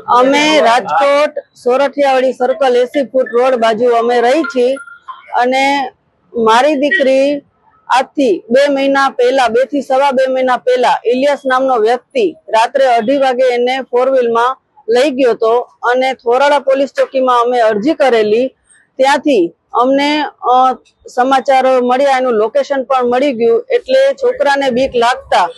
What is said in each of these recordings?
અમે Rajkot Sorathiyawadi circle 80 foot road બાજુ અમે રહી છીએ અને મારી દીકરી આજથી 2 મહિના પહેલા 2 થી સવા 2 મહિના પહેલા ઇલિયાસ નામનો વ્યક્તિ રાત્રે 2:30 વાગે એને 4 વ્હીલમાં લઈ ગયો હતો અને થોરાળા પોલીસ ચોકીમાં અમે અરજી કરેલી। ત્યાંથી અમને સમાચાર મળ્યા, એનું લોકેશન પણ મળી ગયું, એટલે છોકરાને બીક લાગતા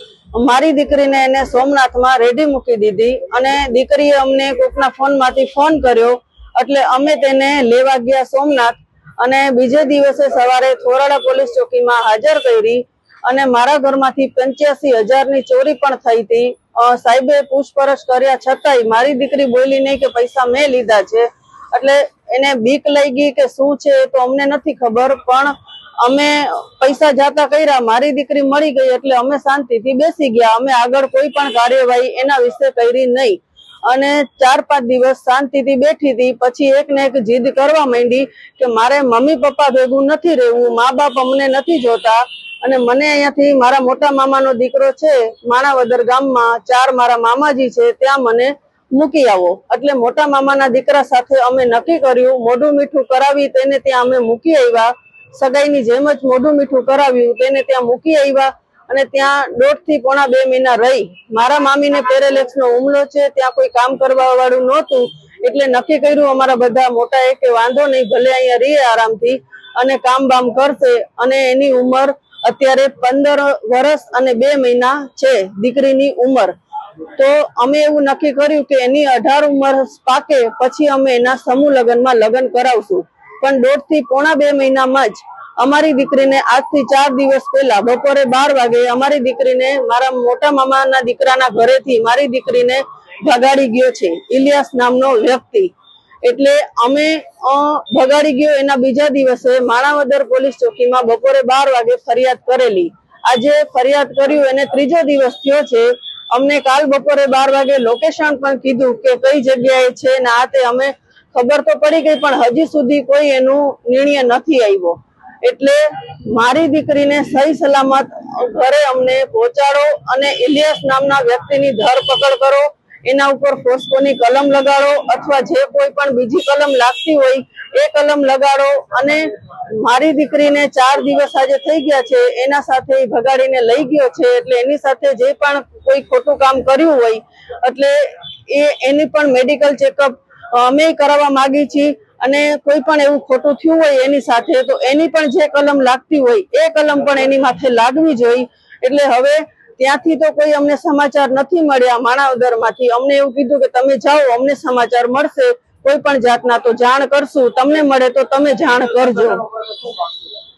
મારી દીકરીને એને સોમનાથમાં રેડી મૂકી દીધી અને દીકરીએ અમને કોકના ફોનમાંથી ફોન કર્યો એટલે અમે તેને લેવા ગયા સોમનાથ અને બીજે દિવસે સવારે થોરાળા પોલીસ ચોકીમાં હાજર કરી અને મારા ઘરમાંથી 85,000 ની ચોરી પણ થઈ હતી। સાહેબે પૂછપરછ કર્યા છતાંય મારી દીકરી બોલી નહીં કે પૈસા મેં લીધા છે, એટલે એને બીક લઈ ગઈ કે શું છે તો અમને નથી ખબર, પણ અમે પૈસા જાતા કર્યા, મારી દીકરી મળી ગઈ એટલે અમે શાંતિથી બેસી ગયા। અમે આગળ કોઈ પણ કાર્યવાહી એના વિશે કરી નહીં અને 4-5 દિવસ શાંતિથી બેઠી હતી। પછી એક ને એક જીદ કરવા માંડી કે મારે મમ્મી પપ્પા ભેગું નથી રહેવું, મા બાપ અમને નથી જોતા અને મને અહીંયાથી મારા મોટા મામાનો દીકરો છે માણાવદર ગામમાં, 4 મારા મામાજી છે ત્યાં મને મૂકી આવો। એટલે મોટા મામાના દીકરા સાથે અમે નક્કી કર્યું, મોઢું મીઠું કરાવી તેને ત્યાં અમે મૂકી આવ્યા। સગાઈની જેમ જ મોઢું મીઠું કરાવ્યું, તેને ત્યાં મૂકી આવ્યા અને ત્યાં 1.5 થી પોણા 2 મહિના રહી। મારા મામીને પેરેલેક્સનો હુમલો છે, ત્યાં કોઈ કામ કરવા વાળું નહોતું એટલે નક્કી કર્યું અમારા બધા મોટા કે વાંધો નહીં, ભલે અહીંયા રહીએ આરામથી અને કામ બામ કરશે। અને એની ઉંમર અત્યારે 15 વર્ષ અને 2 મહિના છે દીકરીની ઉંમર। તો અમે એવું નક્કી કર્યું કે એની 18 ઉંમર પાકે પછી અમે એના સમૂહ લગ્નમાં લગ્ન કરાવશું। પણ 1.5 થી પોણા 2 મહિનામાં જ અમારી દીકરીને આજથી 4 દિવસ પહેલા બપોરે 12 વાગે અમારી દીકરીને મારા મોટા મામાના દીકરાના ઘરેથી મારી દીકરીને ભગાડી ગયો છે ઇલિયાસ નામનો વ્યક્તિ। એટલે અમે ભગાડી ગયો એના બીજા દિવસે માણાવદર પોલીસ ચોકીમાં બપોરે 12 વાગે ફરિયાદ કરેલી। આજે ફરિયાદ કર્યું એને 3જો દિવસ થયો છે। અમને કાલ બપોરે 12 વાગે લોકેશન પણ કીધું કે કઈ જગ્યાએ છે ને આ તે અમે ખબર તો પડી ગઈ, પણ હજી સુધી કોઈ એનું નિર્ણય નથી આવ્યો। એટલે મારી દીકરીને સહી સલામત ઘરે અમને પહોંચાડો અને ઇલિયાસ નામના વ્યક્તિની ધરપકડ કરો, એના ઉપર ફોસ્કોની કલમ લગાડો અથવા જે કોઈ પણ બીજી કલમ લાગતી હોય એ કલમ લગાડો અને મારી દીકરીને 4 દિવસ આજે થઈ ગયા છે, એના સાથે ભગાડીને લઈ ગયો છે, એટલે એની સાથે જે પણ કોઈ ખોટું કામ કર્યું હોય એટલે એની પણ મેડિકલ ચેકઅપ અમે કરાવવા માંગી છીએ અને કોઈ પણ એવું ખોટું થયું હોય એની સાથે તો એની પણ જે કલમ લાગતી હોય એ કલમ પણ એની માથે લાગવી જોઈએ। એટલે હવે ત્યાંથી તો કોઈ અમને સમાચાર નથી મળ્યા માણાવદરમાંથી। અમને એવું કીધું કે તમે જાઓ, અમને સમાચાર મળશે કોઈ પણ જાતના તો જાણ કરશું, તમને મળે તો તમે જાણ કરજો।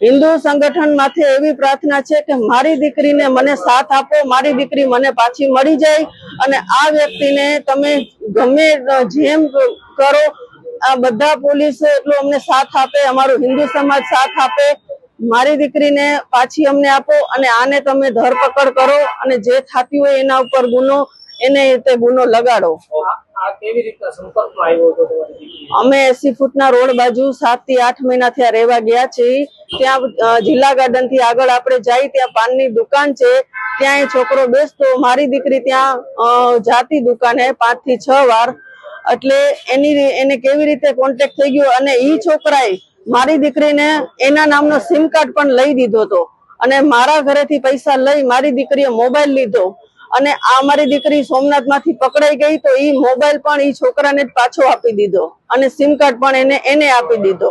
હિન્દુ સંગઠન માથે એવી પ્રાર્થના છે કે મારી દીકરીને મને સાથ આપો, મારી દીકરી મને પાછી મળી જાય અને આ વ્યક્તિને તમે ગમે જેમ કરો, આ બધા પોલીસ એટલો અમને સાથ આપે, અમારો હિન્દુ સમાજ સાથ આપે, મારી દીકરીને પાછી અમને આપો અને આને તમે ધરપકડ કરો અને જે થતી હોય એના ઉપર ગુનો લગાડો। અમે 80 ફૂટના રોડ બાજુ 7 થી 8 મહિના થયા રહેવા ગયા છીએ। ત્યાં જિલ્લા ગાર્ડન થી આગળ આપણે જઈએ ત્યાં પાનની દુકાન છે, ત્યાં એ છોકરો બેસતો, મારી દીકરી ત્યાં જાતી દુકાને 5 થી 6 વાર। એટલે એને કેવી રીતે કોન્ટેક્ટ થઈ ગયો અને ઈ છોકરાએ મારી દીકરીને એના નામનો સિમ કાર્ડ પણ લઈ દીધો હતો અને મારા ઘરેથી પૈસા લઈ મારી દીકરીએ મોબાઈલ લીધો અને આ મારી દીકરી સોમનાથમાંથી પકડાઈ ગઈ તો ઈ મોબાઈલ પણ ઈ છોકરાને પાછો આપી દીધો અને સિમ કાર્ડ પણ એને આપી દીધો।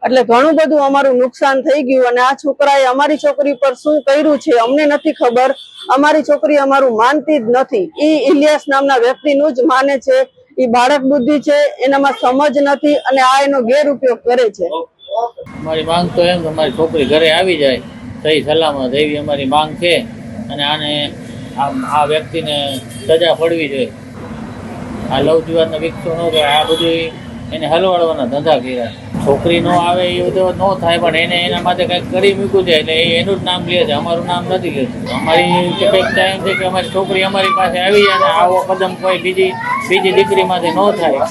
એટલે ઘણું બધું અમારું નુકસાન થઈ ગયું અને આ છોકરાએ અમારી છોકરી પર શું કર્યું છે અમને નથી ખબર। અમારી છોકરી અમારું માનતી જ નથી, ઈ ઇલિયાસ નામના વ્યક્તિનું જ માને છે। ઈ બાળક બુદ્ધિ છે, એનામાં સમજ નથી અને આ એનો ગેરઉપયોગ કરે છે। અમારી માંગ તો એમ કે અમારી છોકરી ઘરે આવી જાય સહી સલામત, એવી અમારી માંગ છે અને આને આ વ્યક્તિને સજા પડવી જોઈએ। આ લવ જીવનનો વિકસો ન કરે, આ બધું એને હલવાડવાના ધંધા કર્યા। છોકરી નો આવે એ બધું ન થાય પણ એને એના માટે કંઈક કરી મૂક્યું છે એટલે એનું જ નામ લે છે, અમારું નામ નથી લેતું। અમારી અપેક્ષા એમ છે કે અમારી છોકરી અમારી પાસે આવી જાય અને આવો કદમ કોઈ બીજી દીકરીમાંથી ન થાય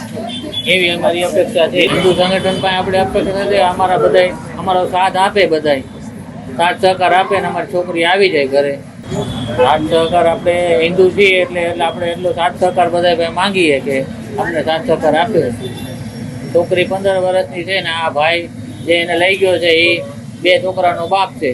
એવી અમારી અપેક્ષા છે। હિન્દુ સંગઠન પાસે આપણે અપેક્ષા છે અમારા બધાય અમારો સાથ આપે, બધાય સાથ સહકાર આપે ને અમારી છોકરી આવી જાય ઘરે। સાથ સહકાર આપણે હિન્દુ છીએ એટલે આપણે એટલો સાથ સહકાર બધા ભાઈ માંગીએ કે અમને સાથ સહકાર આપ્યો. છોકરી 15 વર્ષની છે ને આ ભાઈ જે એને લઈ ગયો છે એ 2 છોકરાનો બાપ છે.